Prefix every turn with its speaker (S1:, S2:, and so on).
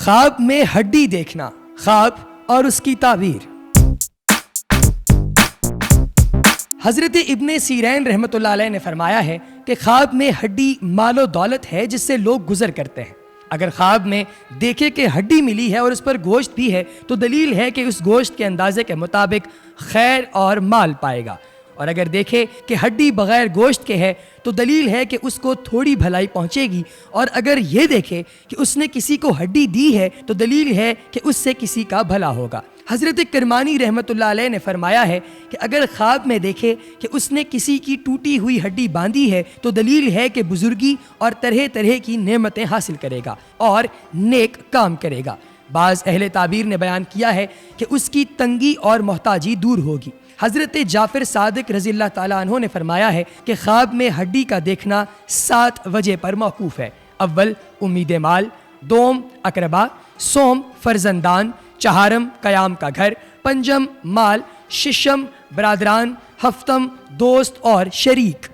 S1: خواب میں ہڈی دیکھنا، خواب اور اس کی تعبیر۔ حضرت ابن سیرین رحمۃ اللہ علیہ نے فرمایا ہے کہ خواب میں ہڈی مال و دولت ہے جس سے لوگ گزر کرتے ہیں۔ اگر خواب میں دیکھے کہ ہڈی ملی ہے اور اس پر گوشت بھی ہے تو دلیل ہے کہ اس گوشت کے اندازے کے مطابق خیر اور مال پائے گا، اور اگر دیکھے کہ ہڈی بغیر گوشت کے ہے تو دلیل ہے کہ اس کو تھوڑی بھلائی پہنچے گی، اور اگر یہ دیکھے کہ اس نے کسی کو ہڈی دی ہے تو دلیل ہے کہ اس سے کسی کا بھلا ہوگا۔ حضرت کرمانی رحمۃ اللہ علیہ نے فرمایا ہے کہ اگر خواب میں دیکھے کہ اس نے کسی کی ٹوٹی ہوئی ہڈی باندھی ہے تو دلیل ہے کہ بزرگی اور طرح طرح کی نعمتیں حاصل کرے گا اور نیک کام کرے گا۔ بعض اہل تعبیر نے بیان کیا ہے کہ اس کی تنگی اور محتاجی دور ہوگی۔ حضرت جعفر صادق رضی اللہ تعالیٰ عنہ نے فرمایا ہے کہ خواب میں ہڈی کا دیکھنا 7 وجہ پر موقوف ہے۔ اول امید مال، دوم اقربا، سوم فرزندان، چہارم قیام کا گھر، پنجم مال، ششم برادران، ہفتم دوست اور شریک۔